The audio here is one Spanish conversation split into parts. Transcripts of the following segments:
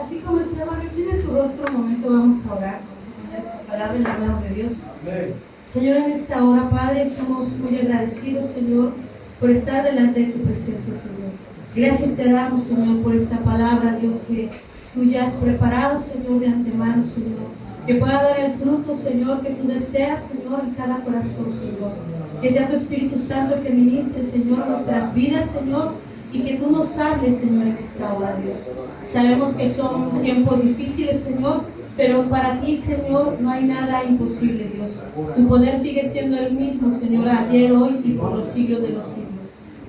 Así como este hermano tiene su rostro, un momento vamos a orar con esta palabra en el nombre de Dios. Amén. Señor, en esta hora, Padre, estamos muy agradecidos, Señor, por estar delante de tu presencia, Señor. Gracias te damos, Señor, por esta palabra, Dios, que tú ya has preparado, Señor, de antemano, Señor. Que pueda dar el fruto, Señor, que tú deseas, Señor, en cada corazón, Señor. Que sea tu Espíritu Santo que ministre, Señor, nuestras vidas, Señor, y que tú nos hables, Señor, en esta hora, Dios. Sabemos que son tiempos difíciles, Señor, pero para ti, Señor, no hay nada imposible, Dios. Tu poder sigue siendo el mismo, Señor, ayer, hoy y por los siglos de los siglos.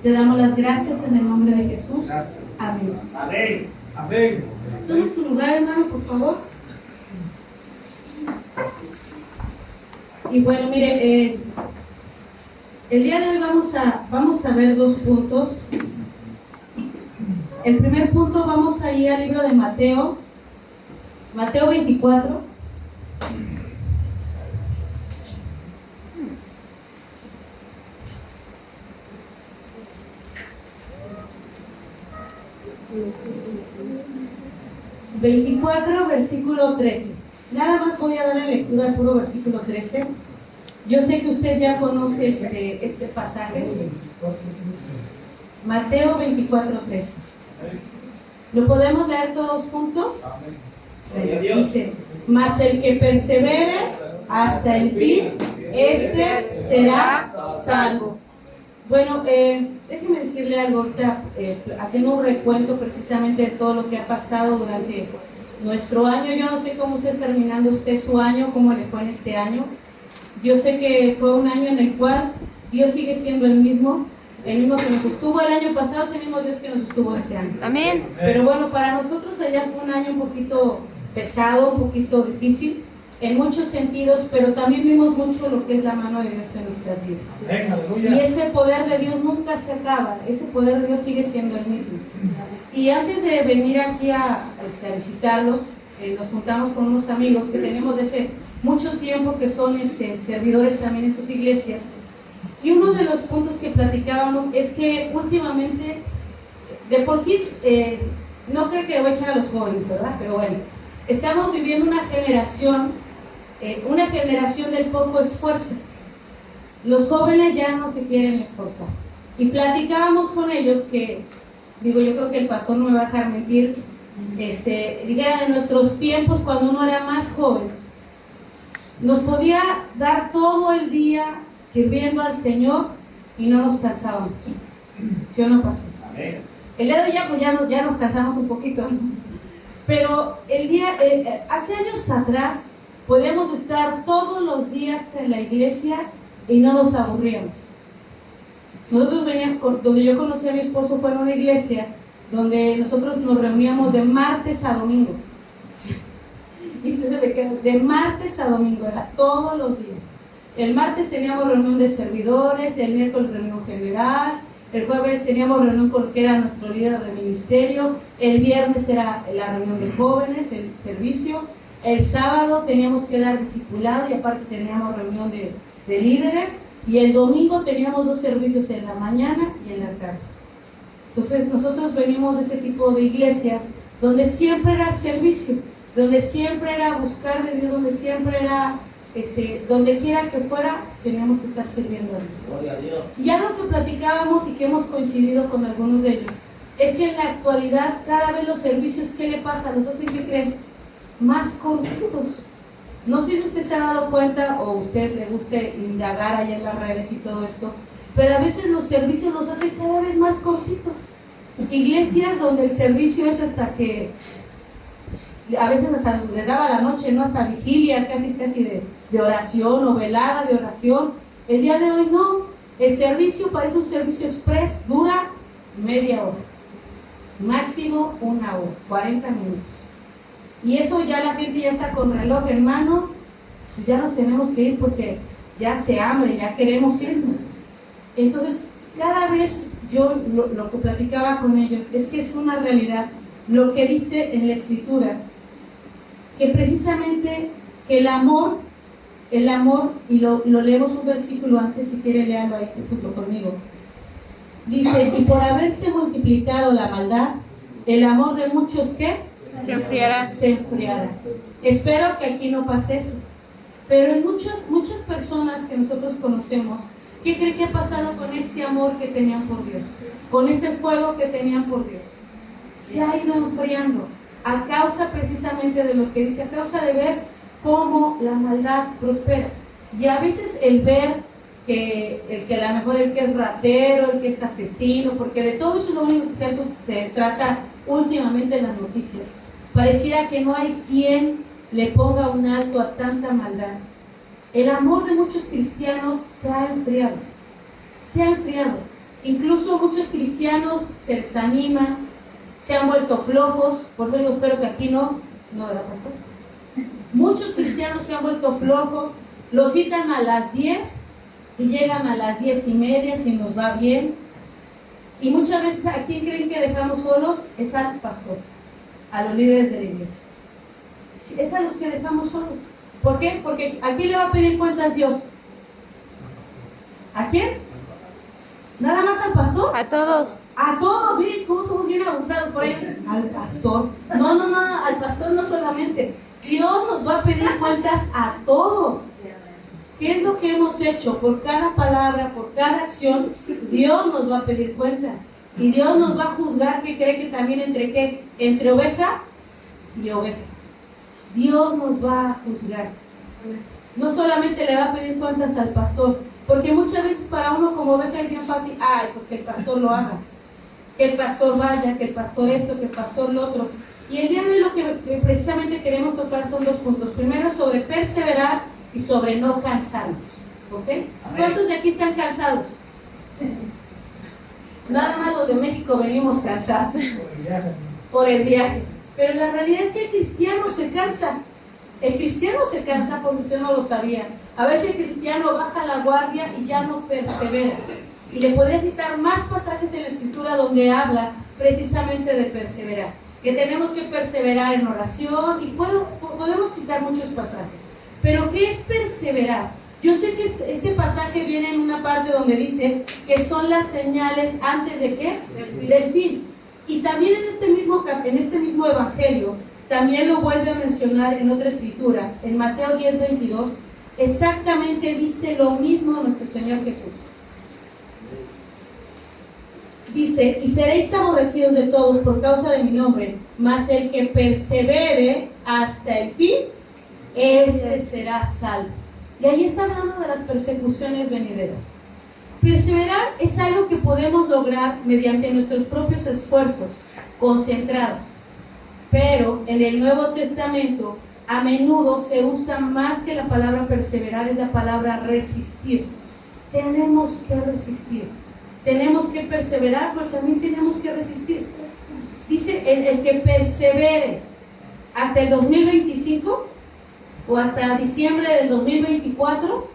Te damos las gracias en el nombre de Jesús. Amén. Amén. Amén. Tome su lugar, hermano, por favor. Y bueno, mire, el día de hoy vamos a ver dos puntos. El primer punto, vamos a ir al libro de Mateo 24. Versículo 13. Nada más voy a darle lectura al puro versículo 13. Yo sé que usted ya conoce este pasaje. Mateo 24, 13. ¿Lo podemos leer todos juntos? Dice: mas el que persevere hasta el fin, este será salvo. Bueno, déjeme decirle algo ahorita, haciendo un recuento precisamente de todo lo que ha pasado durante nuestro año. Yo no sé cómo está terminando usted su año, cómo le fue en este año. Yo sé que fue un año en el cual Dios sigue siendo el mismo que nos estuvo el año pasado, es el mismo Dios que nos estuvo este año. Amén. Pero bueno, para nosotros allá fue un año un poquito pesado, un poquito difícil en muchos sentidos, pero también vimos mucho lo que es la mano de Dios en nuestras vidas. Amén, aleluya. Y ese poder de Dios nunca se acaba, ese poder de Dios sigue siendo el mismo. Y antes de venir aquí a visitarlos, nos juntamos con unos amigos que tenemos desde mucho tiempo, que son servidores también en sus iglesias. Y uno de los puntos que platicábamos es que últimamente, de por sí, no creo que le voy a echar a los jóvenes, ¿verdad? Pero bueno, estamos viviendo una generación del poco esfuerzo. Los jóvenes ya no se quieren esforzar. Y platicábamos con ellos que, yo creo que el pastor no me va a dejar mentir, dijera, en nuestros tiempos, cuando uno era más joven, nos podía dar todo el día sirviendo al Señor y no nos cansábamos. ¿Sí o no, pastor? Amén. El día de hoy ya nos cansamos un poquito, ¿no? Pero hace años atrás podíamos estar todos los días en la iglesia y no nos aburríamos. Nosotros donde yo conocí a mi esposo fue en una iglesia donde nosotros nos reuníamos de martes a domingo. Y usted se ve que de martes a domingo era todos los días. El martes teníamos reunión de servidores, el miércoles reunión general, el jueves teníamos reunión con el que era nuestro líder de ministerio, el viernes era la reunión de jóvenes, el servicio, el sábado teníamos que dar discipulado y aparte teníamos reunión de líderes, y el domingo teníamos 2 servicios, en la mañana y en la tarde. Entonces nosotros venimos de ese tipo de iglesia donde siempre era servicio, donde siempre era buscar de Dios, donde siempre era donde quiera que fuera, teníamos que estar sirviendo a Dios. Gloria a Dios. Y algo que platicábamos y que hemos coincidido con algunos de ellos, es que en la actualidad cada vez los servicios, ¿qué le pasa? Los hacen, ¿qué creen? Más cortitos. No sé si usted se ha dado cuenta o a usted le guste indagar ahí en las redes y todo esto, pero a veces los servicios los hacen cada vez más cortitos. Iglesias donde el servicio es hasta que a veces hasta les daba la noche, ¿no? Hasta vigilia, casi de oración o velada de oración. El día de hoy no. El servicio parece un servicio express, dura media hora, máximo 1 hora, 40 minutos. Y eso ya la gente ya está con reloj en mano, pues ya nos tenemos que ir porque ya se hambre, ya queremos irnos. Entonces, cada vez yo lo que platicaba con ellos es que es una realidad lo que dice en la Escritura, que precisamente que el amor el amor, y lo leemos un versículo antes, si quiere leerlo ahí junto conmigo. Dice, y por haberse multiplicado la maldad, el amor de muchos, ¿qué? Se enfriará. Se enfriará. Espero que aquí no pase eso. Pero en muchas personas que nosotros conocemos, ¿qué cree que ha pasado con ese amor que tenían por Dios? Con ese fuego que tenían por Dios. Se ha ido enfriando a causa precisamente de lo que dice, a causa de ver cómo la maldad prospera. Y a veces el ver que a lo mejor el que es ratero, el que es asesino, porque de todo eso es lo único que se trata últimamente en las noticias. Pareciera que no hay quien le ponga un alto a tanta maldad. El amor de muchos cristianos se ha enfriado. Se ha enfriado. Incluso muchos cristianos se desaniman, se han vuelto flojos. Por eso yo espero que aquí no, ¿verdad, pastor? Muchos cristianos se han vuelto flojos, los citan a las 10 y llegan a las 10:30 si nos va bien. Y muchas veces, ¿a quién creen que dejamos solos? Es al pastor, a los líderes de la iglesia. Es a los que dejamos solos. ¿Por qué? Porque ¿a quién le va a pedir cuentas Dios? ¿A quién? ¿Nada más al pastor? A todos. A todos, miren cómo somos bien abusados por ahí. Al pastor. No, al pastor no solamente. Dios nos va a pedir cuentas a todos. ¿Qué es lo que hemos hecho? Por cada palabra, por cada acción, Dios nos va a pedir cuentas. Y Dios nos va a juzgar, ¿qué cree que también entre qué? Entre oveja y oveja. Dios nos va a juzgar. No solamente le va a pedir cuentas al pastor, porque muchas veces para uno como oveja es bien fácil, pues que el pastor lo haga, que el pastor vaya, que el pastor esto, que el pastor lo otro. Y el día de hoy lo que precisamente queremos tocar son dos puntos. Primero, sobre perseverar y sobre no cansarnos. ¿Ok? ¿Cuántos de aquí están cansados? Nada más los de México venimos cansados por el viaje. Pero la realidad es que el cristiano se cansa. El cristiano se cansa porque usted no lo sabía. A veces el cristiano baja la guardia y ya no persevera. Y le podría citar más pasajes en la Escritura donde habla precisamente de perseverar. Que tenemos que perseverar en oración y podemos citar muchos pasajes. Pero ¿qué es perseverar? Yo sé que este pasaje viene en una parte donde dice que son las señales antes de ¿qué? Del fin. Y también en este mismo evangelio, también lo vuelve a mencionar en otra escritura, en Mateo 10:22, exactamente dice lo mismo nuestro Señor Jesús. Dice, y seréis aborrecidos de todos por causa de mi nombre, mas el que persevere hasta el fin, este será salvo. Y ahí está hablando de las persecuciones venideras. Perseverar es algo que podemos lograr mediante nuestros propios esfuerzos, concentrados. Pero en el Nuevo Testamento, a menudo se usa más que la palabra perseverar, es la palabra resistir. Tenemos que resistir. Tenemos que perseverar, pero también tenemos que resistir. Dice, el que persevere hasta el 2025 o hasta diciembre del 2024,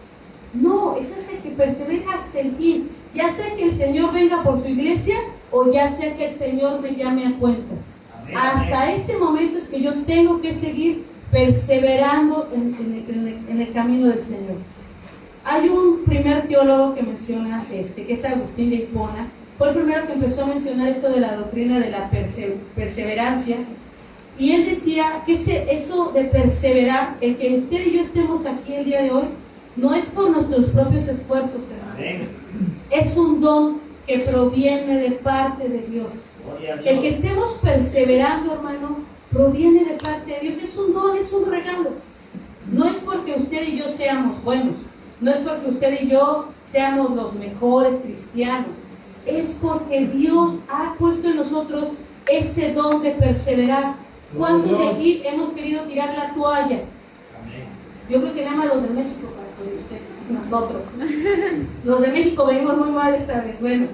no, es hasta el que persevere hasta el fin. Ya sea que el Señor venga por su iglesia o ya sea que el Señor me llame a cuentas. Amén. Hasta ese momento es que yo tengo que seguir perseverando en el camino del Señor. Hay un primer teólogo que menciona, que es Agustín de Hipona. Fue el primero que empezó a mencionar esto de la doctrina de la perseverancia. Y él decía que eso de perseverar, el que usted y yo estemos aquí el día de hoy, no es por nuestros propios esfuerzos, hermano. Es un don que proviene de parte de Dios. El que estemos perseverando, hermano, proviene de parte de Dios. Es un don, es un regalo. No es porque usted y yo seamos buenos. No es porque usted y yo seamos los mejores cristianos. Es porque Dios ha puesto en nosotros ese don de perseverar. ¿Cuántos de aquí hemos querido tirar la toalla? Yo creo que nada más los de México, nosotros. Los de México venimos muy mal esta vez. Bueno,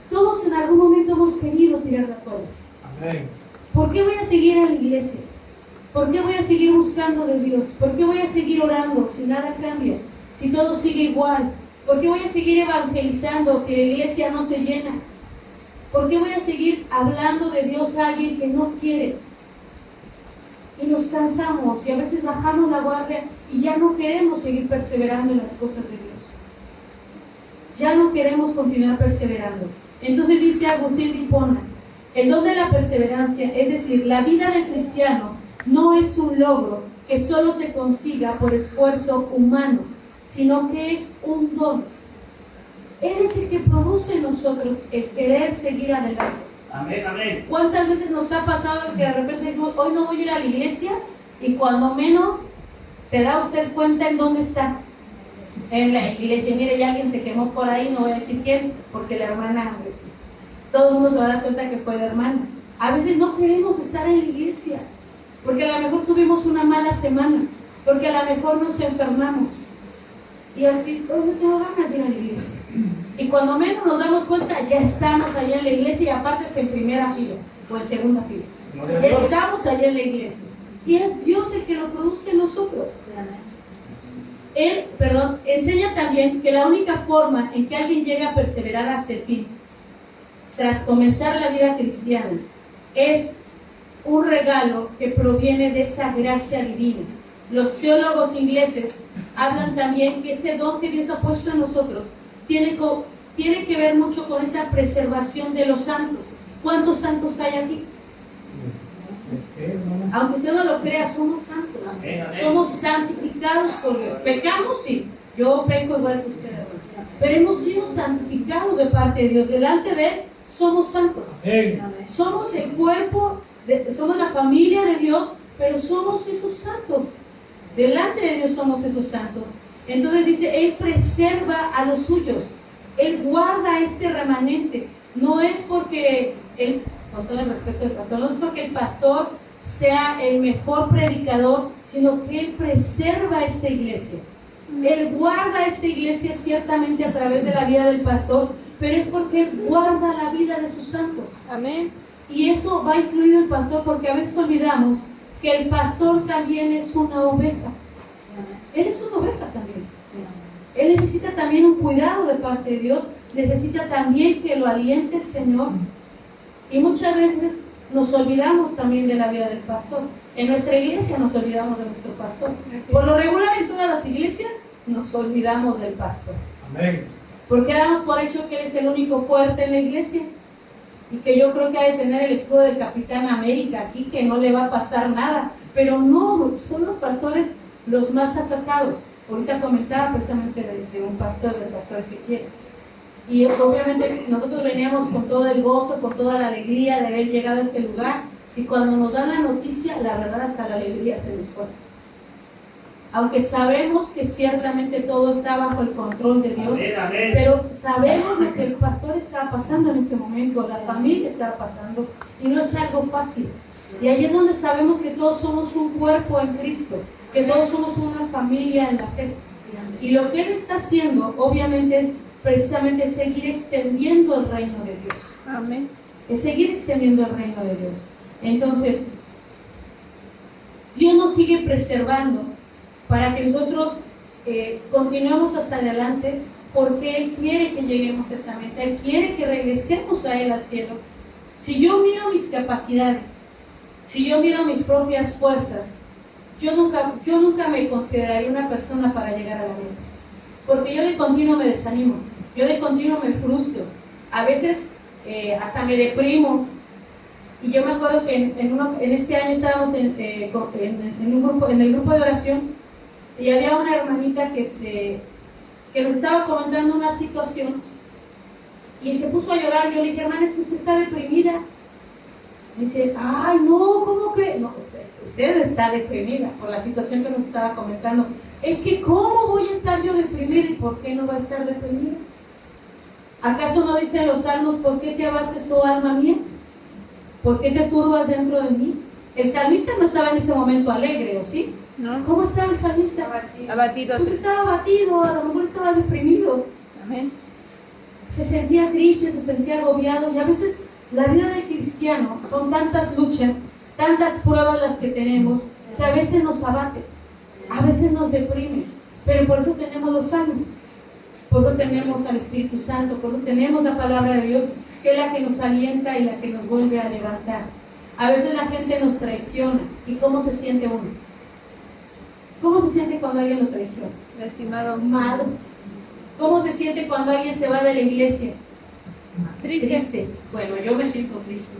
todos en algún momento hemos querido tirar la toalla. ¿Por qué voy a seguir a la iglesia? ¿Por qué voy a seguir buscando de Dios? ¿Por qué voy a seguir orando si nada cambia? Si todo sigue igual. ¿Por qué voy a seguir evangelizando si la iglesia no se llena? ¿Por qué voy a seguir hablando de Dios a alguien que no quiere? Y nos cansamos y a veces bajamos la guardia y ya no queremos seguir perseverando en las cosas de Dios. Ya no queremos continuar perseverando. Entonces dice Agustín de Hipona, el don de la perseverancia, es decir, la vida del cristiano, no es un logro que solo se consiga por esfuerzo humano, sino que es un don. Él es el que produce en nosotros el querer seguir adelante. Amén, amén. ¿Cuántas veces nos ha pasado que de repente decimos, hoy no voy a ir a la iglesia? Y cuando menos se da usted cuenta en dónde está. En la iglesia. Mire, ya alguien se quemó por ahí, no voy a decir quién, porque la hermana, todo el mundo se va a dar cuenta que fue la hermana. A veces no queremos estar en la iglesia, porque a lo mejor tuvimos una mala semana, porque a lo mejor nos enfermamos. Y al fin, hoy no tengo ganas de ir a la iglesia. Y cuando menos nos damos cuenta, ya estamos allá en la iglesia, y aparte está en primera fila o en segunda fila. Estamos allá en la iglesia. Y es Dios el que lo produce en nosotros. Él, enseña también que la única forma en que alguien llega a perseverar hasta el fin, tras comenzar la vida cristiana, es un regalo que proviene de esa gracia divina. Los teólogos ingleses hablan también que ese don que Dios ha puesto en nosotros tiene que ver mucho con esa preservación de los santos. ¿Cuántos santos hay aquí? Aunque usted no lo crea, somos santos. Somos santificados por Dios. ¿Pecamos? Sí. Yo peco igual que usted. Pero hemos sido santificados de parte de Dios. Delante de Él somos santos. Somos el cuerpo, somos la familia de Dios, pero somos esos santos. Delante de Dios somos esos santos. Entonces dice, Él preserva a los suyos. Él guarda este remanente. No es porque Él, con todo el respeto del pastor, no es porque el pastor sea el mejor predicador, sino que Él preserva esta iglesia. Él guarda esta iglesia ciertamente a través de la vida del pastor, pero es porque Él guarda la vida de sus santos. Amén. Y eso va incluido el pastor, porque a veces olvidamos que el pastor también es una oveja. Él es una oveja también. Él necesita también un cuidado de parte de Dios, necesita también que lo aliente el Señor. Y muchas veces nos olvidamos también de la vida del pastor. En nuestra iglesia nos olvidamos de nuestro pastor. Por lo regular en todas las iglesias nos olvidamos del pastor. Amén. Porque damos por hecho que Él es el único fuerte en la iglesia. Y que yo creo que ha de tener el escudo del Capitán América aquí, que no le va a pasar nada. Pero no, son los pastores los más atacados. Ahorita comentaba precisamente de un pastor, del pastor Ezequiel. Y obviamente nosotros veníamos con todo el gozo, con toda la alegría de haber llegado a este lugar. Y cuando nos dan la noticia, la verdad hasta la alegría se nos fue. Aunque sabemos que ciertamente todo está bajo el control de Dios, Amén, amén. pero sabemos lo que el pastor estaba pasando en ese momento, la familia estaba pasando, y no es algo fácil. Y ahí es donde sabemos que todos somos un cuerpo en Cristo, que todos somos una familia en la fe. Y lo que Él está haciendo, obviamente, es precisamente seguir extendiendo el reino de Dios. Amén. Es seguir extendiendo el reino de Dios. Entonces, Dios nos sigue preservando para que nosotros continuemos hacia adelante, porque Él quiere que lleguemos a esa meta. Él quiere que regresemos a Él al cielo. Si yo miro mis capacidades, si yo miro mis propias fuerzas, yo nunca me consideraría una persona para llegar a la meta, porque yo de continuo me desanimo, yo de continuo me frustro, a veces hasta me deprimo. Y yo me acuerdo que en este año estábamos en el grupo de oración, y había una hermanita que nos estaba comentando una situación y se puso a llorar. Yo le dije, hermana, es que usted está deprimida. Me dice, ay, no, ¿cómo que? No, usted está deprimida por la situación que nos estaba comentando. Es que, ¿cómo voy a estar yo deprimida? ¿Y por qué no va a estar deprimida? ¿Acaso no dicen los salmos, por qué te abates, oh alma mía? ¿Por qué te turbas dentro de mí? El salmista no estaba en ese momento alegre, ¿o sí? No. ¿Cómo estaba el salmista? Abatido. Pues estaba abatido, a lo mejor estaba deprimido. Amén. Se sentía triste, se sentía agobiado. Y a veces la vida del cristiano son tantas luchas, tantas pruebas las que tenemos, que a veces nos abate, a veces nos deprime. Pero por eso tenemos los salmos, por eso tenemos al Espíritu Santo, por eso tenemos la palabra de Dios, que es la que nos alienta y la que nos vuelve a levantar. A veces la gente nos traiciona. ¿Y cómo se siente uno? ¿Cómo se siente cuando alguien lo traiciona? Lastimado. Mal. ¿Cómo se siente cuando alguien se va de la iglesia? Triste. Bueno, yo me siento triste.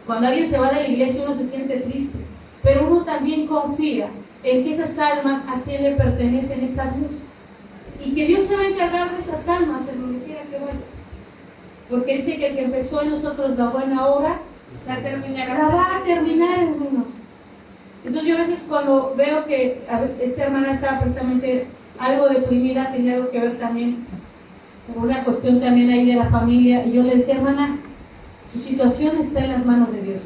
Cuando alguien se va de la iglesia uno se siente triste, pero uno también confía en que esas almas a quien le pertenecen es a Dios. Y que Dios se va a encargar de esas almas en donde quiera que vaya. Porque dice que el que empezó en nosotros la buena obra, La terminará. la va a terminar, hermano. Entonces yo a veces cuando veo que esta hermana estaba precisamente algo deprimida, tenía algo que ver también con una cuestión también ahí de la familia, y yo le decía, hermana, su situación está en las manos de Dios,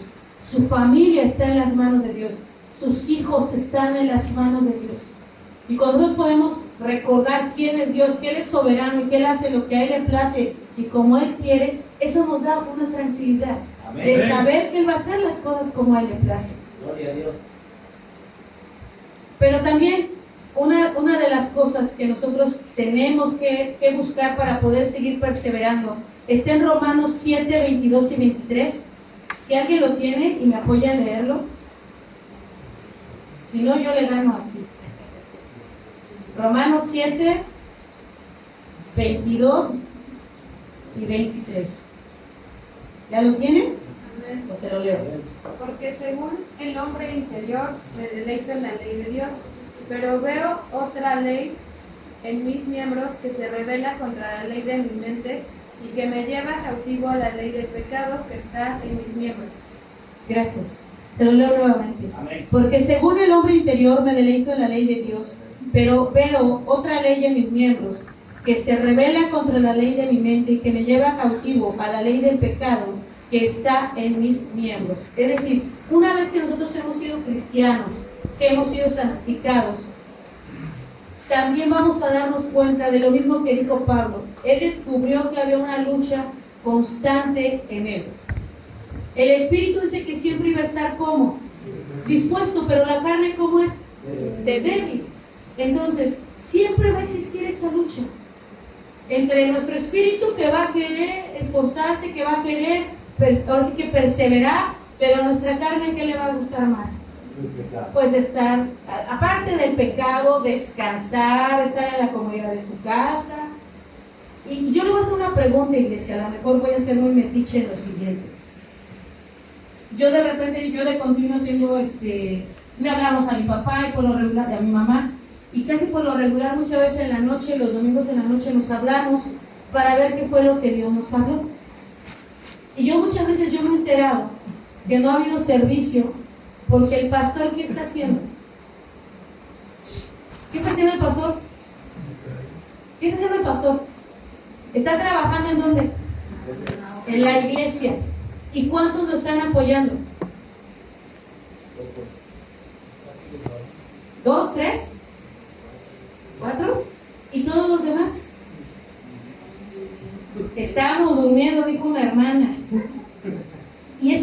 su familia está en las manos de Dios, sus hijos están en las manos de Dios. Y cuando nos podemos recordar quién es Dios, que Él es soberano y que Él hace lo que a Él le place y como Él quiere, eso nos da una tranquilidad. Amén. De saber que Él va a hacer las cosas como a Él le place. Gloria a Dios. Pero también una de las cosas que nosotros tenemos que buscar para poder seguir perseverando está en Romanos 7, 22 y 23. Si alguien lo tiene y me apoya a leerlo, si no yo le gano aquí. Romanos 7, 22 y 23. ¿Ya lo tienen? O se lo leo. Porque según el hombre interior me deleito en la ley de Dios, pero veo otra ley en mis miembros que se rebela contra la ley de mi mente y que me lleva cautivo a la ley del pecado que está en mis miembros. Gracias. Se lo leo nuevamente. Amén. Porque según el hombre interior me deleito en la ley de Dios, pero veo otra ley en mis miembros que se rebela contra la ley de mi mente y que me lleva cautivo a la ley del pecado que está en mis miembros. Es decir, una vez que nosotros hemos sido cristianos, que hemos sido santificados, también vamos a darnos cuenta de lo mismo que dijo Pablo. Él descubrió que había una lucha constante en él. El espíritu dice que siempre iba a estar como dispuesto, pero la carne ¿cómo es? Débil. Entonces, siempre va a existir esa lucha entre nuestro espíritu que va a querer esforzarse, que va a querer, ahora sí que perseverar, pero a nuestra carne ¿qué le va a gustar más? Pues de estar, aparte del pecado, descansar, estar en la comodidad de su casa. Y yo le voy a hacer una pregunta, iglesia, a lo mejor voy a ser muy metiche en lo siguiente. Yo de repente, yo de continuo tengo, le hablamos a mi papá y por lo regular a mi mamá, y casi por lo regular muchas veces en la noche, los domingos en la noche nos hablamos para ver qué fue lo que Dios nos habló. Y yo muchas veces yo me he enterado que no ha habido servicio porque el pastor, ¿qué está haciendo? ¿Qué está haciendo el pastor? ¿Qué está haciendo el pastor? ¿Está trabajando en dónde? En la iglesia. ¿Y cuántos lo están apoyando? ¿2, 3? 4, ¿y todos los demás? Estábamos durmiendo, dijo una hermana. ¿Y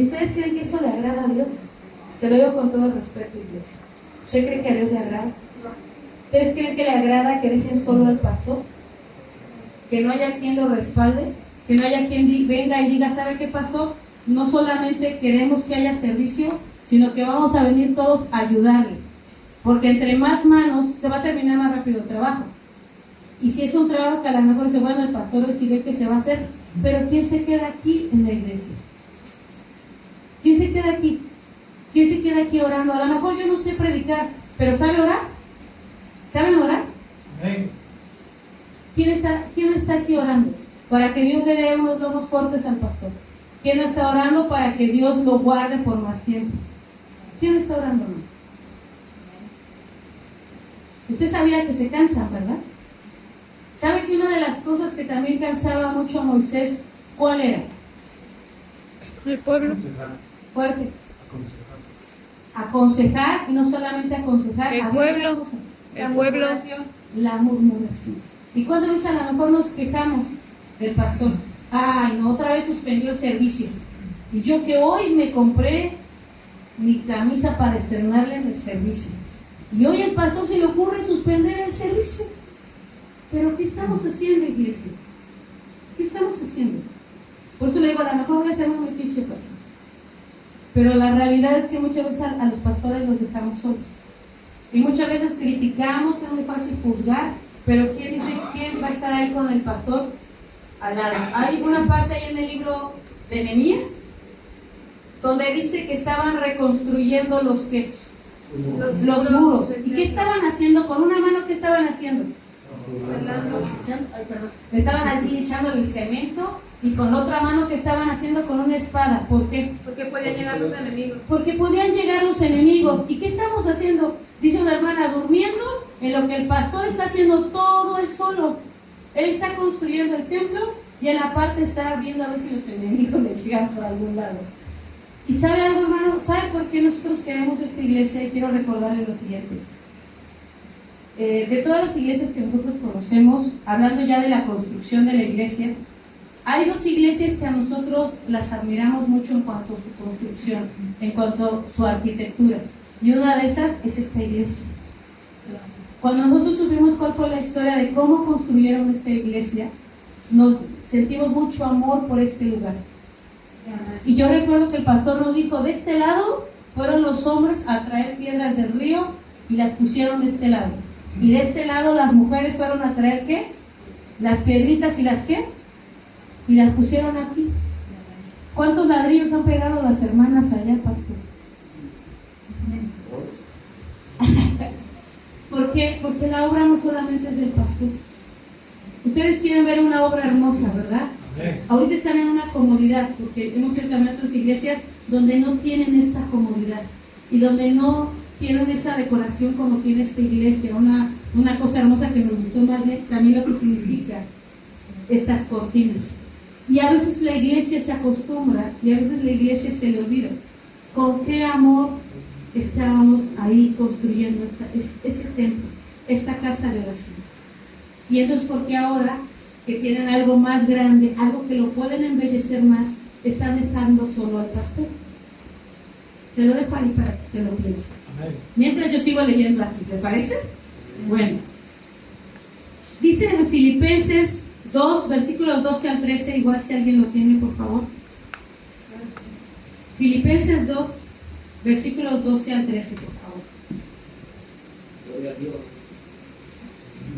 ustedes creen que eso le agrada a Dios? Se lo digo con todo el respeto, iglesia. ¿Usted cree que a Dios le agrada? ¿Ustedes creen que le agrada que dejen solo al pastor? ¿Que no haya quien lo respalde? ¿Que no haya quien venga y diga, ¿sabe qué, pastor? No solamente queremos que haya servicio, sino que vamos a venir todos a ayudarle. Porque entre más manos se va a terminar más rápido el trabajo. Y si es un trabajo que a lo mejor dice, bueno, el pastor decide que se va a hacer, pero ¿quién se queda aquí en la iglesia? ¿Quién se queda aquí? ¿Quién se queda aquí orando? A lo mejor yo no sé predicar, pero ¿sabe orar? ¿Saben orar? Amén. ¿Quién está aquí orando? Para que Dios le dé unos lomos fuertes al pastor. ¿Quién está orando para que Dios lo guarde por más tiempo? ¿Quién está orando? Usted sabía que se cansan, ¿verdad? ¿Sabe que una de las cosas que también cansaba mucho a Moisés, cuál era? El pueblo. Fuerte. Aconsejar, y no solamente aconsejar. El había pueblo. otra cosa. El pueblo. La murmuración. ¿Y cuántas veces a lo mejor nos quejamos del pastor? Ay, no, otra vez suspendió el servicio. Y yo que hoy me compré mi camisa para estrenarle en el servicio. Y hoy al pastor se le ocurre suspender el servicio. Pero ¿qué estamos haciendo, iglesia? ¿Qué estamos haciendo? Por eso le digo, a lo mejor voy a ser muy metiche, pastor. Pero la realidad es que muchas veces a los pastores los dejamos solos. Y muchas veces criticamos, es muy fácil juzgar, pero ¿quién dice quién va a estar ahí con el pastor al lado? Hay una parte ahí en el libro de Nehemías donde dice que estaban reconstruyendo los muros. ¿Y qué estaban haciendo? Con una mano, ¿qué estaban haciendo? Estaban así echándole el cemento, y con la otra mano, ¿qué estaban haciendo? Con una espada. ¿Por qué? Porque podían llegar los enemigos. Porque podían llegar los enemigos. ¿Y qué estamos haciendo? Dice una hermana, durmiendo en lo que el pastor está haciendo todo él solo. Él está construyendo el templo y en la parte está viendo a ver si los enemigos le llegan por algún lado. ¿Y sabe algo, hermano? ¿Sabe por qué nosotros queremos esta iglesia? Y quiero recordarles lo siguiente. De todas las iglesias que nosotros conocemos, hablando ya de la construcción de la iglesia, hay dos iglesias que a nosotros las admiramos mucho en cuanto a su construcción, en cuanto a su arquitectura. Y una de esas es esta iglesia. Cuando nosotros supimos cuál fue la historia de cómo construyeron esta iglesia, nos sentimos mucho amor por este lugar. Y yo recuerdo que el pastor nos dijo, de este lado fueron los hombres a traer piedras del río y las pusieron de este lado. Y de este lado las mujeres fueron a traer ¿qué? Las piedritas y las ¿qué? Y las pusieron aquí. ¿Cuántos ladrillos han pegado las hermanas allá, pastor? ¿Por qué? Porque la obra no solamente es del pastor. Ustedes quieren ver una obra hermosa, ¿verdad? Ahorita están en una comodidad, porque hemos ido también a otras iglesias donde no tienen esta comodidad y donde no tienen esa decoración como tiene esta iglesia. Una cosa hermosa que nos gustó más bien también lo que significa estas cortinas. Y a veces la iglesia se acostumbra y a veces la iglesia se le olvida. ¿Con qué amor estábamos ahí construyendo este templo, esta casa de oración? Y entonces, ¿por qué ahora que tienen algo más grande, algo que lo pueden embellecer más, están dejando solo al pastor? Se lo dejo ahí para que lo piensen. Mientras yo sigo leyendo aquí, ¿le parece? Bueno. Dice en Filipenses 2, versículos 12 al 13, igual si alguien lo tiene, por favor. Filipenses 2, versículos 12 al 13, por favor. Gloria a Dios.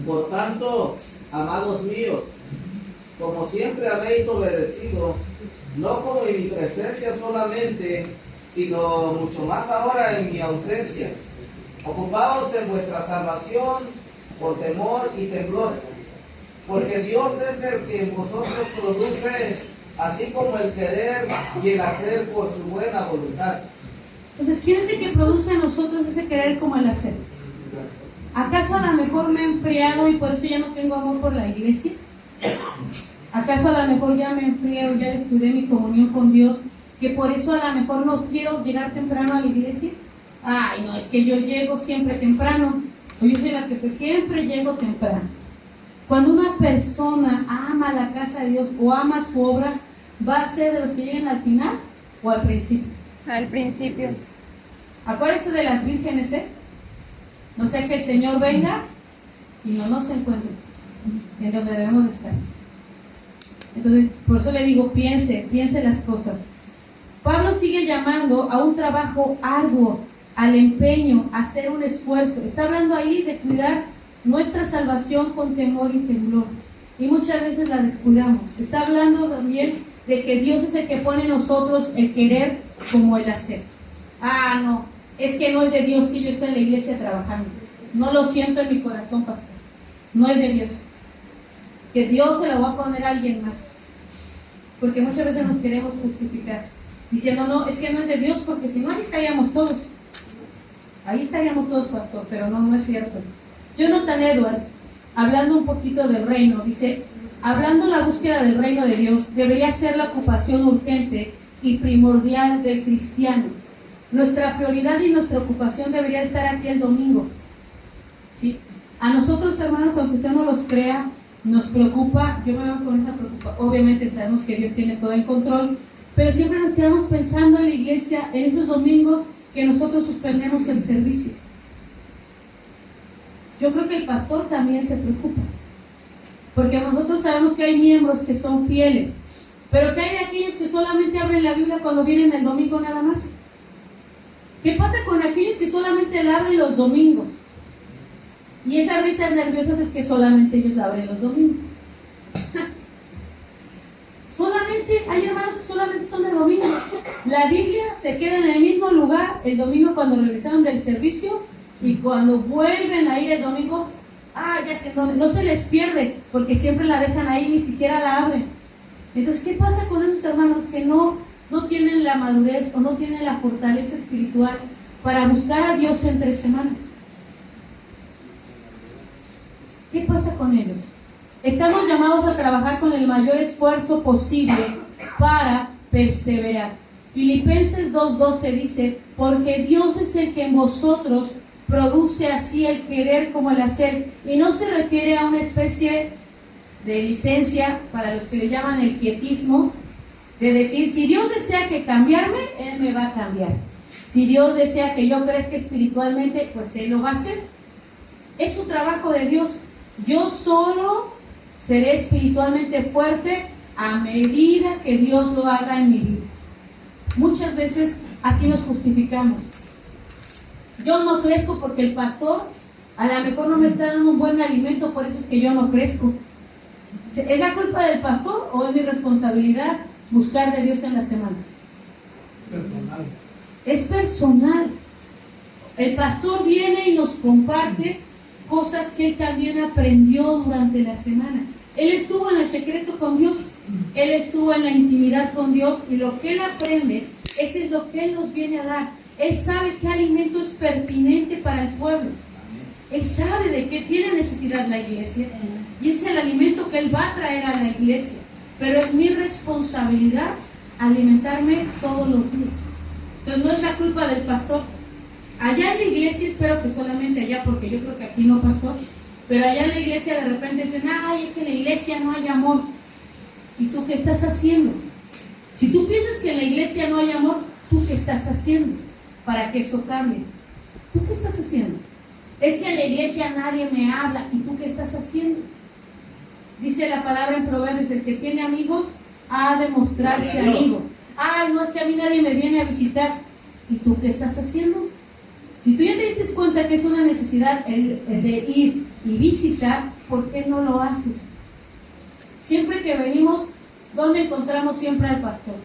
Por tanto, amados míos, como siempre habéis obedecido, no como en mi presencia solamente, sino mucho más ahora en mi ausencia, ocupaos en vuestra salvación por temor y temblor, porque Dios es el que en vosotros produce, así como el querer y el hacer por su buena voluntad. Entonces, ¿quién es el que produce a nosotros ese querer como el hacer? ¿Acaso a lo mejor me he enfriado y por eso ya no tengo amor por la iglesia? ¿Acaso a lo mejor ya me enfrié o ya descuidé mi comunión con Dios, que por eso a lo mejor no quiero llegar temprano a la iglesia? Ay, no, es que yo llego siempre temprano, o yo soy la que siempre llego temprano. Cuando una persona ama la casa de Dios o ama su obra, ¿va a ser de los que lleguen al final o al principio? Al principio. Acuérdense de las vírgenes, no sea que el Señor venga y no nos encuentre en donde debemos de estar. Entonces, por eso le digo, piense las cosas. Pablo sigue llamando a un trabajo arduo, al empeño, a hacer un esfuerzo. Está hablando ahí de cuidar nuestra salvación con temor y temblor. Y muchas veces la descuidamos. Está hablando también de que Dios es el que pone en nosotros el querer como el hacer. Ah, no, es que no es de Dios que yo esté en la iglesia trabajando. No lo siento en mi corazón, pastor. No es de Dios. Que Dios se lo va a poner a alguien más. Porque muchas veces nos queremos justificar diciendo, no, es que no es de Dios, porque si no, ahí estaríamos todos. Ahí estaríamos todos, pastor, pero no es cierto. Jonathan Edwards, hablando un poquito del reino, dice, hablando la búsqueda del reino de Dios, debería ser la ocupación urgente y primordial del cristiano. Nuestra prioridad y nuestra ocupación debería estar aquí el domingo. ¿Sí? A nosotros, hermanos, aunque usted no los crea, nos preocupa, yo me veo con esa preocupación. Obviamente sabemos que Dios tiene todo en control, pero siempre nos quedamos pensando en la iglesia, en esos domingos que nosotros suspendemos el servicio. Yo creo que el pastor también se preocupa, porque nosotros sabemos que hay miembros que son fieles, pero que hay de aquellos que solamente abren la Biblia cuando vienen el domingo nada más. ¿Qué pasa con aquellos que solamente la abren los domingos? Y esas risas nerviosas es que solamente ellos la abren los domingos. Solamente, hay hermanos que solamente son de domingo. La Biblia se queda en el mismo lugar el domingo cuando regresaron del servicio, y cuando vuelven a ir el domingo, ya sé dónde, no se les pierde, porque siempre la dejan ahí, ni siquiera la abren. Entonces, ¿qué pasa con esos hermanos que no tienen la madurez o no tienen la fortaleza espiritual para buscar a Dios entre semana? ¿Qué pasa con ellos? Estamos llamados a trabajar con el mayor esfuerzo posible para perseverar. Filipenses 2:12 dice, porque Dios es el que en vosotros produce así el querer como el hacer, y no se refiere a una especie de licencia, para los que le llaman el quietismo, de decir, si Dios desea que cambiarme, Él me va a cambiar. Si Dios desea que yo crezca espiritualmente, pues Él lo va a hacer. Es su trabajo de Dios. Yo solo seré espiritualmente fuerte a medida que Dios lo haga en mi vida. Muchas veces así nos justificamos. Yo no crezco porque el pastor a lo mejor no me está dando un buen alimento, por eso es que yo no crezco. ¿Es la culpa del pastor o es mi responsabilidad buscar de Dios en la semana? Personal. Es personal. El pastor viene y nos comparte cosas que él también aprendió durante la semana. Él estuvo en el secreto con Dios, él estuvo en la intimidad con Dios, y lo que él aprende, ese es lo que él nos viene a dar. Él sabe qué alimento es pertinente para el pueblo. Él sabe de qué tiene necesidad la iglesia, y es el alimento que él va a traer a la iglesia. Pero es mi responsabilidad alimentarme todos los días. Entonces no es la culpa del pastor. Allá en la iglesia, espero que solamente allá, porque yo creo que aquí no, pastor, pero allá en la iglesia de repente dicen, ay, es que en la iglesia no hay amor. ¿Y tú qué estás haciendo? Si tú piensas que en la iglesia no hay amor, ¿tú qué estás haciendo para que eso cambie? ¿Tú qué estás haciendo? Es que en la iglesia nadie me habla. ¿Y tú qué estás haciendo? Dice la palabra en Proverbios, el que tiene amigos ha de mostrarse amigo. Ay, no, es que a mí nadie me viene a visitar. ¿Y tú qué estás haciendo? Si tú ya te diste cuenta que es una necesidad el de ir y visitar, ¿por qué no lo haces? Siempre que venimos, ¿dónde encontramos siempre al pastor?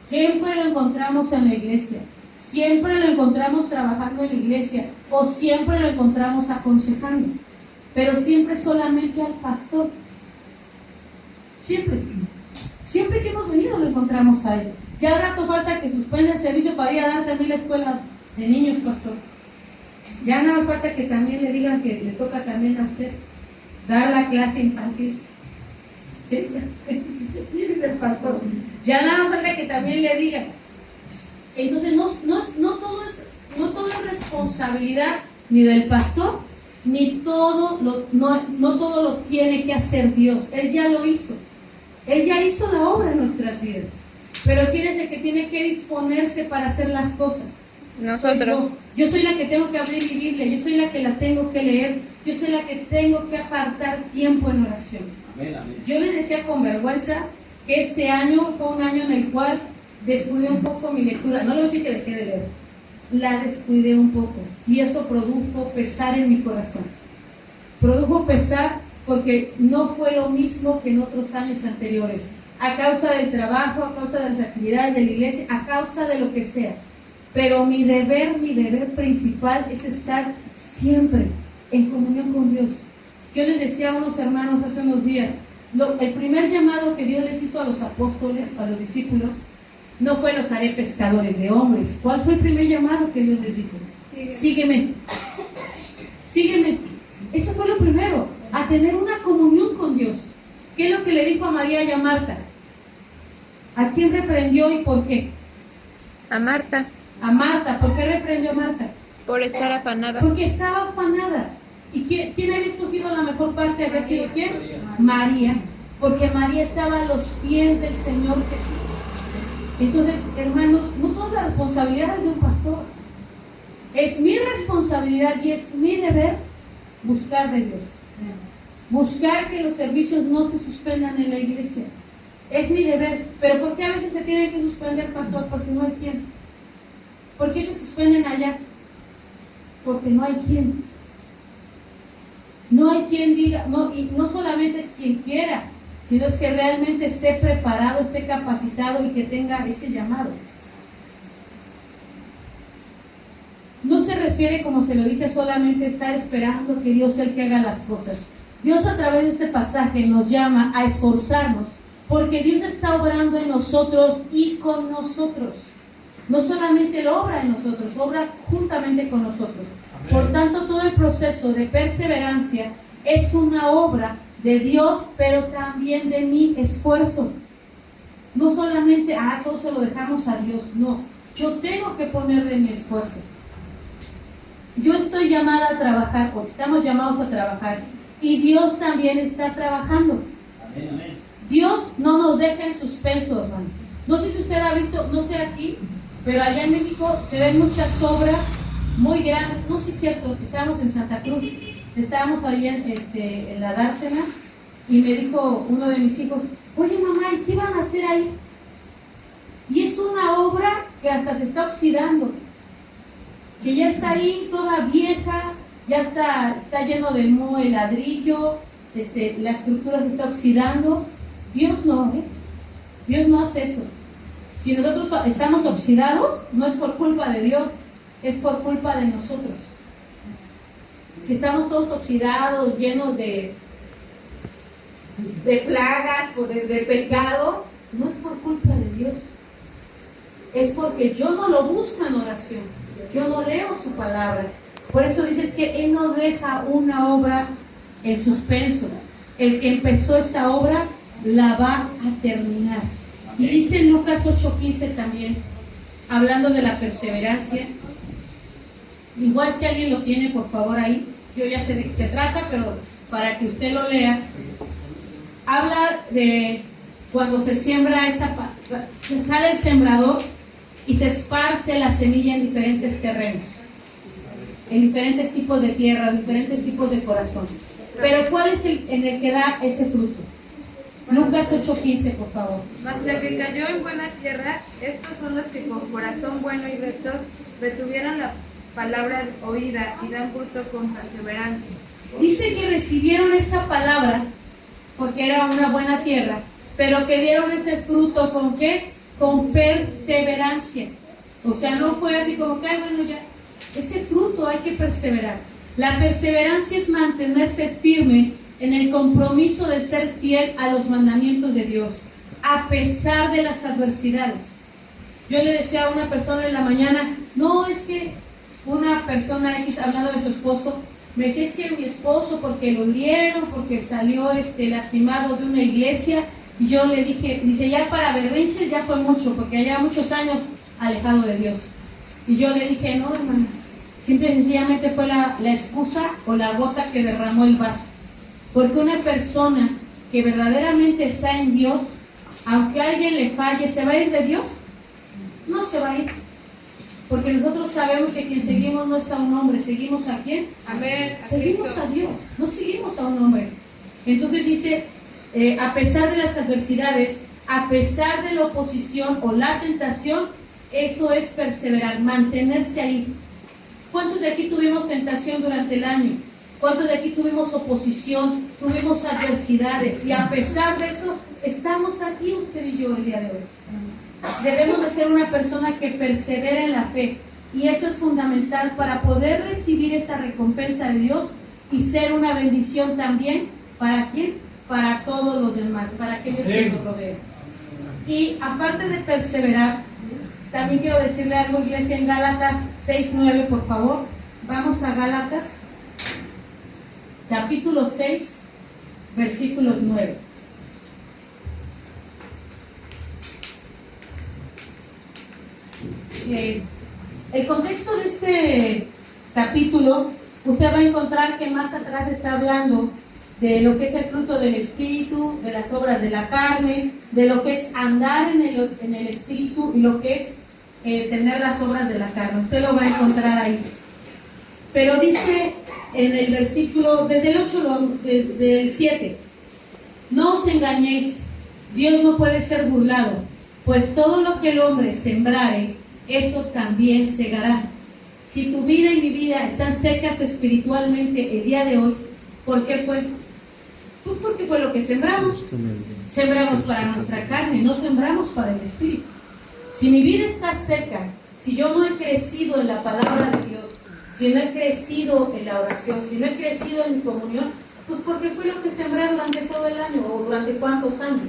Siempre lo encontramos en la iglesia. Siempre lo encontramos trabajando en la iglesia, o siempre lo encontramos aconsejando, pero siempre solamente al pastor. Siempre que hemos venido lo encontramos a él. Ya al rato falta que suspenda el servicio para ir a dar también la escuela de niños, pastor. Ya nada más falta que también le digan que le toca también a usted dar la clase infantil. ¿Sí? Sí, dice el pastor. Ya nada más falta que también le digan. Entonces no todo es responsabilidad ni del pastor, ni todo no todo lo tiene que hacer Dios. Él ya lo hizo. Él ya hizo la obra en nuestras vidas. Pero ¿quién es el que tiene que disponerse para hacer las cosas? Nosotros. Yo soy la que tengo que abrir mi Biblia, yo soy la que la tengo que leer, yo soy la que tengo que apartar tiempo en oración. Amén, amén. Yo les decía con vergüenza que este año fue un año en el cual descuidé un poco mi lectura. No le voy a decir que dejé de leer, la descuidé un poco, y eso produjo pesar en mi corazón. Produjo pesar porque no fue lo mismo que en otros años anteriores, a causa del trabajo, a causa de las actividades de la iglesia, a causa de lo que sea. Pero mi deber principal es estar siempre en comunión con Dios. Yo les decía a unos hermanos hace unos días, el primer llamado que Dios les hizo a los apóstoles, a los discípulos, no fue los haré pescadores de hombres. ¿Cuál fue el primer llamado que Dios les dijo? Sígueme. Eso fue lo primero, a tener una comunión con Dios. ¿Qué es lo que le dijo a María y a Marta? ¿A quién reprendió y por qué? A Marta, A Marta. ¿Por qué reprendió a Marta? por estar afanada. Porque estaba afanada. ¿Y quién había escogido la mejor parte? ¿Había sido quién? María. Porque María estaba a los pies del Señor Jesús. Entonces, hermanos, no toda la responsabilidad es de un pastor. Es mi responsabilidad y es mi deber buscar de Dios. Buscar que los servicios no se suspendan en la iglesia. Es mi deber. Pero ¿por qué a veces se tiene que suspender, pastor? Porque no hay quien. ¿Por qué se suspenden allá? Porque no hay quien. No hay quien diga, no, y no solamente es quien quiera, sino es que realmente esté preparado, esté capacitado y que tenga ese llamado. No se refiere, como se lo dije, solamente a estar esperando que Dios sea el que haga las cosas. Dios a través de este pasaje nos llama a esforzarnos, porque Dios está obrando en nosotros y con nosotros. No solamente lo obra en nosotros, obra juntamente con nosotros. Amén. Por tanto, todo el proceso de perseverancia es una obra de Dios, pero también de mi esfuerzo. No solamente, todo se lo dejamos a Dios. No, yo tengo que poner de mi esfuerzo. Yo estoy llamada a trabajar, o estamos llamados a trabajar, y Dios también está trabajando. Amén, amén. Dios no nos deja en suspenso, hermano. No sé si usted ha visto, no sé aquí, pero allá en México se ven muchas obras muy grandes. No sé si es cierto, estábamos en Santa Cruz, estábamos ahí en la dársena, y me dijo uno de mis hijos, oye mamá, ¿y qué van a hacer ahí? Y es una obra que hasta se está oxidando, que ya está ahí toda vieja, ya está lleno de moho el ladrillo, la estructura se está oxidando. Dios no, Dios no hace eso. Si nosotros estamos oxidados, no es por culpa de Dios, es por culpa de nosotros. Si estamos todos oxidados, llenos de plagas, de pecado, no es por culpa de Dios. Es porque yo no lo busco en oración, yo no leo su palabra. Por eso dices que Él no deja una obra en suspenso. El que empezó esa obra la va a terminar. Y dice en Lucas 8:15 también, hablando de la perseverancia. Igual si alguien lo tiene, por favor ahí, yo ya sé de qué se trata, pero para que usted lo lea, habla de cuando se siembra se sale el sembrador y se esparce la semilla en diferentes terrenos, en diferentes tipos de tierra, en diferentes tipos de corazón. Pero ¿cuál es en el que da ese fruto? Lucas 8:15, por favor. Mas la que cayó en buena tierra, estos son los que con corazón bueno y recto retuvieron la palabra oída y dan fruto con perseverancia. Dice que recibieron esa palabra porque era una buena tierra, pero que dieron ese fruto ¿con qué? Con perseverancia. O sea, no fue así como que, bueno, ya, ese fruto hay que perseverar. La perseverancia es mantenerse firme en el compromiso de ser fiel a los mandamientos de Dios, a pesar de las adversidades. Yo le decía a una persona en la mañana, no, es que una persona X hablando de su esposo, me decía, es que mi esposo, porque lo hirieron, porque salió lastimado de una iglesia, y yo le dije, dice, ya para berrinches ya fue mucho, porque ya muchos años alejado de Dios. Y yo le dije, no, hermano, simple y sencillamente fue la excusa o la gota que derramó el vaso. Porque una persona que verdaderamente está en Dios, aunque alguien le falle, ¿se va a ir de Dios? No se va a ir. Porque nosotros sabemos que quien seguimos no es a un hombre, ¿seguimos a quién? Amén. Seguimos a Dios, no seguimos a un hombre. Entonces dice, a pesar de las adversidades, a pesar de la oposición o la tentación, eso es perseverar, mantenerse ahí. ¿Cuántos de aquí tuvimos tentación durante el año? ¿Cuántos de aquí tuvimos oposición, tuvimos adversidades? Y a pesar de eso, estamos aquí usted y yo el día de hoy. Debemos de ser una persona que persevera en la fe. Y eso es fundamental para poder recibir esa recompensa de Dios y ser una bendición también. ¿Para quién? Para todos los demás, para aquellos que nos rodean. Y aparte de perseverar, también quiero decirle algo, iglesia, en Gálatas 6:9, por favor. Vamos a Gálatas, capítulo 6, versículos 9. El contexto de este capítulo, usted va a encontrar que más atrás está hablando de lo que es el fruto del Espíritu, de las obras de la carne, de lo que es andar en el Espíritu y lo que es tener las obras de la carne. Usted lo va a encontrar ahí. Pero dice en el versículo, desde el 8, desde el 7, no os engañéis, Dios no puede ser burlado, pues todo lo que el hombre sembrare, eso también segará. Si tu vida y mi vida están secas espiritualmente el día de hoy, ¿Por qué fue? Pues porque fue lo que sembramos. Sembramos para nuestra carne, no sembramos para el espíritu. Si mi vida está seca, si yo no he crecido en la palabra de Dios, si no he crecido en la oración, si no he crecido en mi comunión, pues porque fue lo que sembré durante todo el año o durante cuántos años.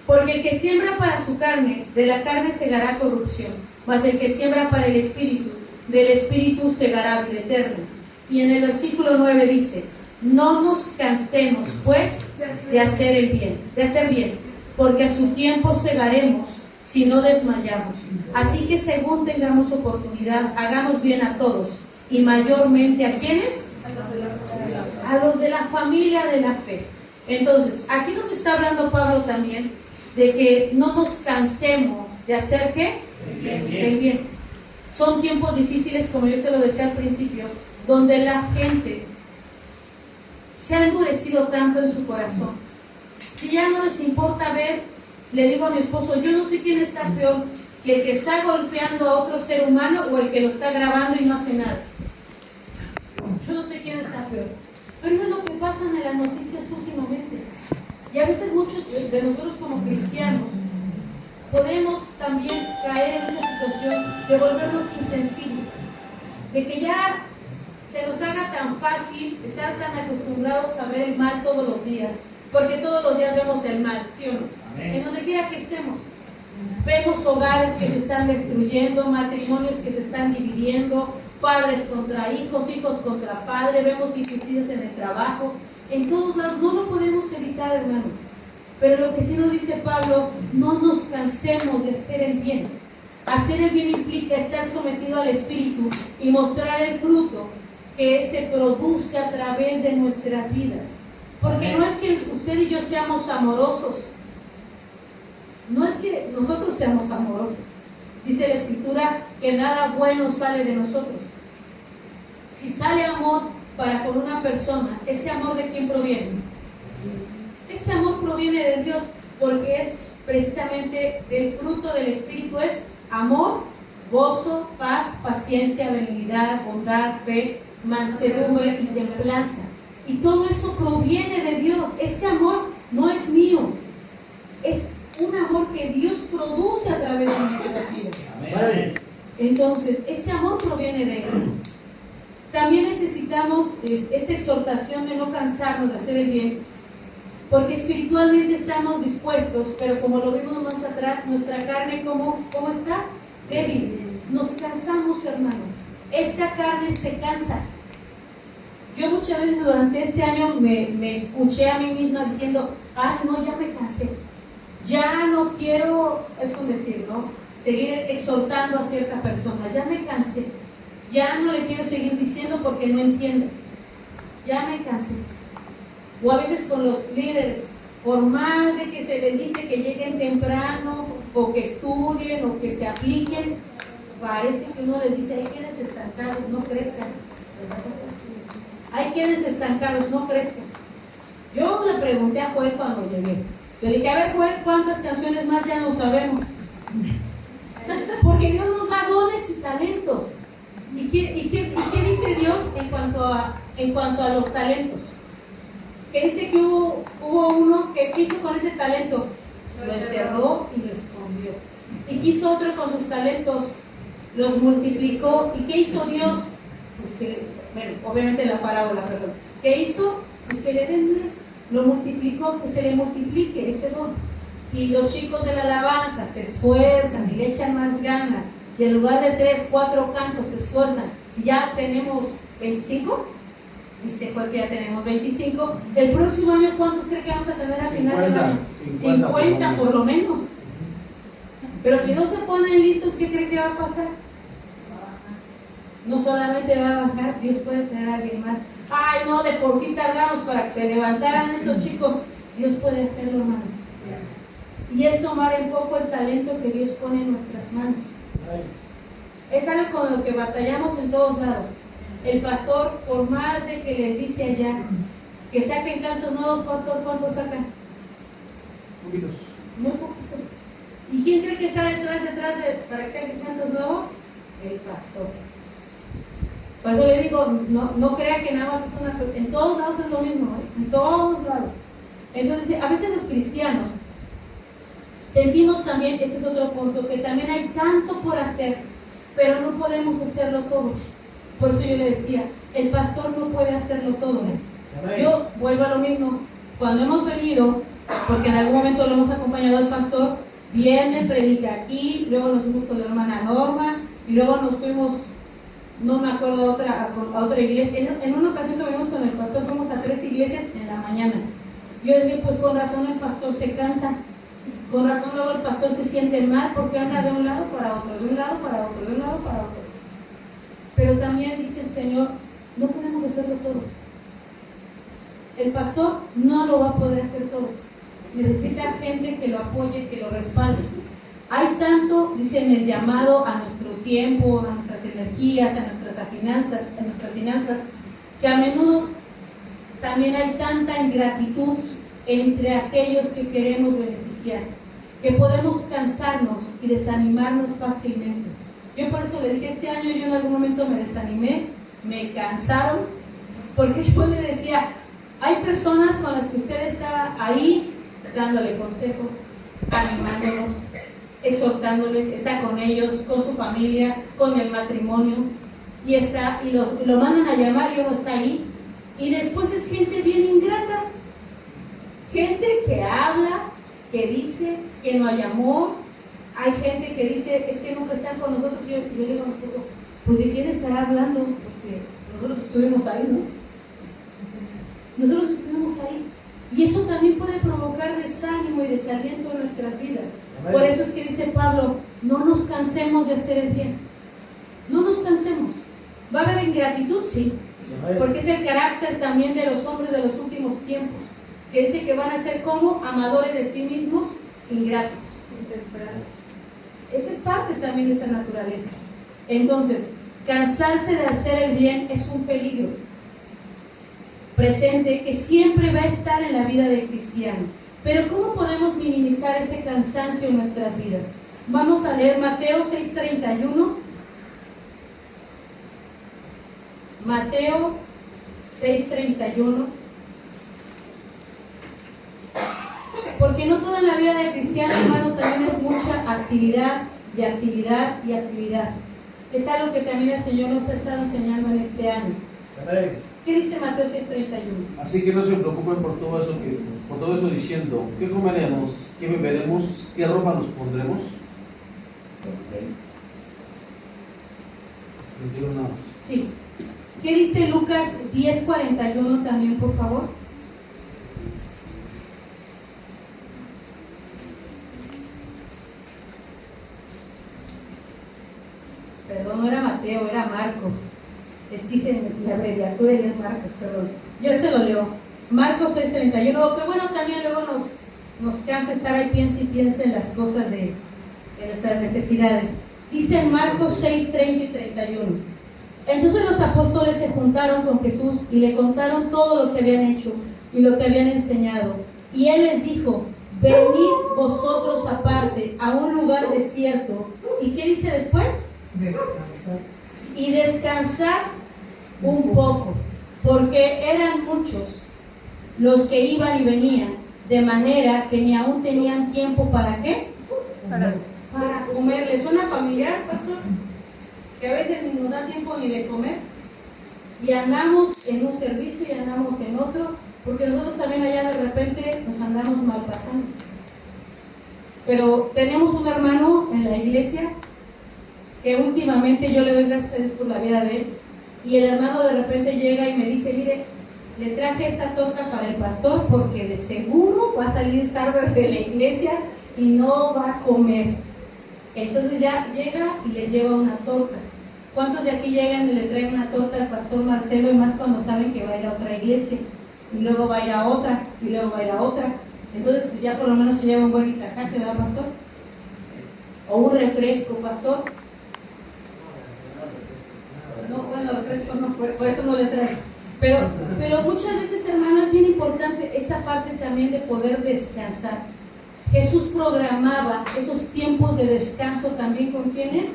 Porque el que siembra para su carne, de la carne segará corrupción, mas el que siembra para el espíritu, del espíritu segará vida eterna. Y en el versículo 9 dice: no nos cansemos pues de hacer bien, porque a su tiempo segaremos si no desmayamos. Así que según tengamos oportunidad, hagamos bien a todos, y mayormente ¿a quiénes? A los de la familia de la fe. Entonces, aquí nos está hablando Pablo también de que no nos cansemos de hacer ¿qué? El bien. Son tiempos difíciles, como yo se lo decía al principio, donde la gente se ha endurecido tanto en su corazón, si ya no les importa ver. Le digo a mi esposo, yo no sé quién está peor, si el que está golpeando a otro ser humano o el que lo está grabando y no hace nada. Yo no sé quién está peor, pero es lo que pasa en las noticias últimamente. Y a veces muchos de nosotros como cristianos podemos también caer en esa situación de volvernos insensibles, de que ya se nos haga tan fácil estar tan acostumbrados a ver el mal todos los días, porque todos los días vemos el mal, ¿sí o no? Amén. En donde quiera que estemos, vemos hogares que se están destruyendo, matrimonios que se están dividiendo, padres contra hijos, hijos contra padres, vemos injusticias en el trabajo, en todos lados. No lo podemos evitar, hermano, pero lo que sí nos dice Pablo: no nos cansemos de hacer el bien. Hacer el bien implica estar sometido al Espíritu y mostrar el fruto que éste produce a través de nuestras vidas. Porque no es que usted y yo seamos amorosos, no es que nosotros seamos amorosos. Dice la Escritura que nada bueno sale de nosotros. Si sale amor para con una persona, ¿ese amor de quién proviene? Ese amor proviene de Dios, porque es precisamente el fruto del Espíritu: es amor, gozo, paz, paciencia, benignidad, bondad, fe, mansedumbre y templanza. Y todo eso proviene de Dios. Ese amor no es mío, es un amor que Dios produce a través de nuestras vidas. Amén. Entonces, ese amor proviene de Él. También necesitamos esta exhortación de no cansarnos de hacer el bien, porque espiritualmente estamos dispuestos, pero como lo vimos más atrás, nuestra carne, ¿cómo está? Débil. Nos cansamos, hermano. Esta carne se cansa. Yo muchas veces durante este año me escuché a mí misma diciendo: ay, no, ya me cansé, ya no quiero, es un decir, ¿no?, seguir exhortando a cierta persona, ya me cansé, ya no le quiero seguir diciendo porque no entiende, ya me cansé. O a veces con los líderes, por más de que se les dice que lleguen temprano, o que estudien, o que se apliquen, parece que uno les dice: ahí quedes estancados, no crezcan. Ahí quedes estancados, no crezcan. Yo le pregunté a Joel cuando llegué, yo le dije: a ver, Joel, ¿cuántas canciones más ya no sabemos? Porque Dios nos da dones y talentos. ¿Y qué dice Dios en cuanto a los talentos? Que dice que hubo uno que quiso con ese talento, lo enterró y lo escondió. Y quiso otro con sus talentos, los multiplicó. ¿Y qué hizo Dios? Pues que, bueno, obviamente la parábola, perdón. ¿Qué hizo? Pues que le den 10, lo multiplicó, que se le multiplique ese don. Si los chicos de la alabanza se esfuerzan y le echan más ganas, y en lugar de 3, 4 cantos se esfuerzan, y ya tenemos 25, dice Joel que ya tenemos 25, el próximo año ¿cuántos cree que vamos a tener al final del año? 50 por lo menos. Pero si no se ponen listos, ¿qué cree que va a pasar? No solamente va a bajar, Dios puede tener a alguien más. Ay, no, de por sí tardamos para que se levantaran estos chicos. Dios puede hacerlo, hermano. Y es tomar en poco el talento que Dios pone en nuestras manos. Es algo con lo que batallamos en todos lados. El pastor, por más de que les dice allá que saquen cantos nuevos, pastor, ¿cuántos sacan? Poquitos. Muy poquitos. ¿Y quién cree que está detrás para que saquen cantos nuevos? El pastor. Por eso le digo, no crea que nada más es una... En todos lados es lo mismo, en todos lados. Entonces, a veces los cristianos sentimos también, este es otro punto, que también hay tanto por hacer, pero no podemos hacerlo todo. Por eso yo le decía, el pastor no puede hacerlo todo. Yo vuelvo a lo mismo, cuando hemos venido, porque en algún momento lo hemos acompañado al pastor, viene, predica aquí, luego nos fuimos con la hermana Norma, y luego nos fuimos, no me acuerdo, a otra iglesia. En una ocasión que venimos con el pastor, fuimos a 3 iglesias en la mañana. Yo dije, pues con razón el pastor se cansa, con razón luego el pastor se siente mal, porque anda de un lado para otro, de un lado para otro, de un lado para otro. Pero también dice el Señor, no podemos hacerlo todo. El pastor no lo va a poder hacer todo. Necesita gente que lo apoye, que lo respalde. Hay tanto, dice, en el llamado a nuestro tiempo, a nuestras energías, a nuestras finanzas, que a menudo también hay tanta ingratitud entre aquellos que queremos beneficiar, que podemos cansarnos y desanimarnos fácilmente. Yo por eso le dije, este año yo en algún momento me desanimé, me cansaron, porque yo le decía, hay personas con las que usted está ahí dándole consejo, animándolos, exhortándoles, está con ellos, con su familia, con el matrimonio, y lo mandan a llamar y uno está ahí, y después es gente bien ingrata, gente que habla, que dice que no hay amor. Hay gente que dice, es que nunca están con nosotros. Yo le digo, pues ¿de quién estará hablando? Porque nosotros estuvimos ahí, ¿no? Nosotros estuvimos ahí. Y eso también puede provocar desánimo y desaliento en nuestras vidas. Amén. Por eso es que dice Pablo, no nos cansemos de hacer el bien. No nos cansemos. ¿Va a haber ingratitud? Sí. Amén. Porque es el carácter también de los hombres de los últimos tiempos, que dice que van a ser como amadores de sí mismos, ingratos. Esa es parte también de esa naturaleza. Entonces, cansarse de hacer el bien es un peligro presente que siempre va a estar en la vida del cristiano. Pero ¿cómo podemos minimizar ese cansancio en nuestras vidas? Vamos a leer Mateo 6:31. Mateo 6:31. Porque no toda la vida del cristiano, hermano, también es mucha actividad y actividad y actividad. Es algo que también el Señor nos ha estado enseñando en este año. Amén. ¿Qué dice Mateo 6:31? Así que no se preocupen por todo eso diciendo, ¿qué comeremos? ¿Qué beberemos? ¿Qué ropa nos pondremos? Sí. ¿Qué dice Lucas 10:41 también, por favor? Perdón, no era Mateo, era Marcos. Es que hice la abreviatura y es Marcos, perdón. Yo se lo leo. Marcos 6:31, que bueno, también luego nos cansa estar ahí, piensa en las cosas de nuestras necesidades. Dice en Marcos 6:30 y 31. Entonces los apóstoles se juntaron con Jesús y le contaron todo lo que habían hecho y lo que habían enseñado. Y él les dijo, venid vosotros aparte a un lugar desierto. ¿Y qué dice después? Descansar. Y descansar un poco, porque eran muchos los que iban y venían, de manera que ni aún tenían tiempo ¿para qué? Para comer. ¿Les suena familiar, pastor? Que a veces ni nos da tiempo ni de comer y andamos en un servicio y andamos en otro, porque nosotros también allá de repente nos andamos mal pasando. Pero tenemos un hermano en la iglesia que últimamente yo le doy gracias por la vida de él, y el hermano de repente llega y me dice, mire, le traje esta torta para el pastor porque de seguro va a salir tarde de la iglesia y no va a comer. Entonces ya llega y le lleva una torta. ¿Cuántos de aquí llegan y le traen una torta al pastor Marcelo, y más cuando saben que va a ir a otra iglesia y luego va a ir a otra y luego va a ir a otra? Entonces pues ya por lo menos se lleva un buen itacate, ¿verdad, pastor? O un refresco, pastor. No, bueno, refresco no, por eso no le traigo. Pero muchas veces, hermanos, es bien importante esta parte también de poder descansar. Jesús programaba esos tiempos de descanso también con ¿quiénes?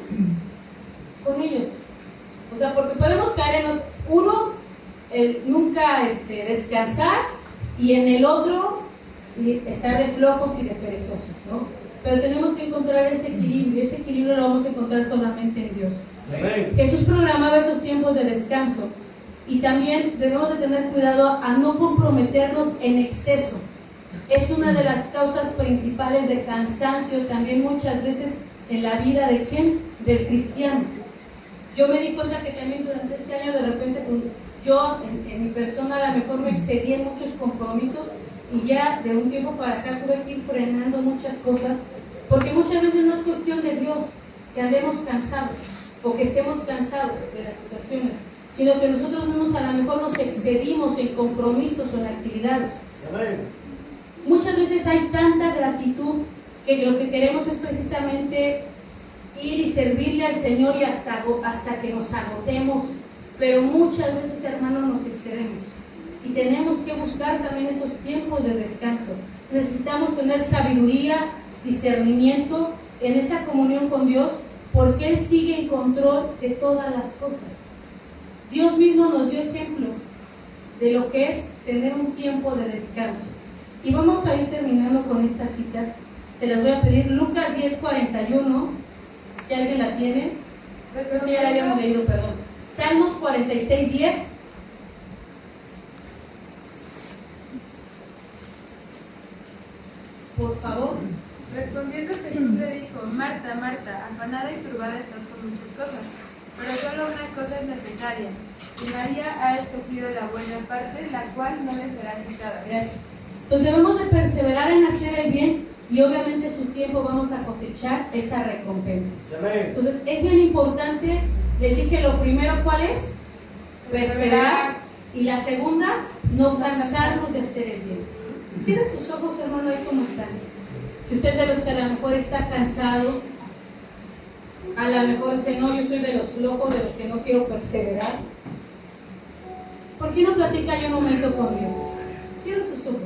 Con ellos. O sea, porque podemos caer en uno, el nunca descansar, y en el otro estar de flojos y de perezosos, ¿no? Pero tenemos que encontrar ese equilibrio, y ese equilibrio lo vamos a encontrar solamente en Dios. Amén. Jesús programaba esos tiempos de descanso, y también debemos de tener cuidado a no comprometernos en exceso. Es una de las causas principales de cansancio también muchas veces en la vida de ¿quién? Del cristiano. Yo me di cuenta que también durante este año de repente yo en mi persona a lo mejor me excedí en muchos compromisos, y ya de un tiempo para acá tuve que ir frenando muchas cosas, porque muchas veces no es cuestión de Dios que andemos cansados o que estemos cansados de las situaciones, sino que nosotros mismos a lo mejor nos excedimos en compromisos o en actividades. Muchas veces hay tanta gratitud que lo que queremos es precisamente ir y servirle al Señor y hasta que nos agotemos, pero muchas veces, hermanos, nos excedemos y tenemos que buscar también esos tiempos de descanso. Necesitamos tener sabiduría, discernimiento en esa comunión con Dios, porque Él sigue en control de todas las cosas. Dios mismo nos dio ejemplo de lo que es tener un tiempo de descanso. Y vamos a ir terminando con estas citas. Se las voy a pedir. Lucas 10:41, si alguien la tiene. Creo que ya la habíamos leído, perdón. Salmos 46:10. Por favor. Respondiendo Jesús le dijo: Marta, Marta, afanada y turbada estás por muchas cosas, pero solo una cosa es necesaria, y María ha escogido la buena parte, la cual no le será quitada. Gracias. Entonces debemos de perseverar en hacer el bien, y obviamente en su tiempo vamos a cosechar esa recompensa. Entonces es bien importante. Les dije lo primero, ¿cuál es? Perseverar. Y la segunda, no cansarnos de hacer el bien. Cierren sus ojos, hermano, ahí como están. Si usted es de los que a lo mejor está cansado, a lo mejor dice, no, yo soy de los locos, de los que no quiero perseverar, ¿por qué no platica yo un momento con Dios? Cierren sus ojos.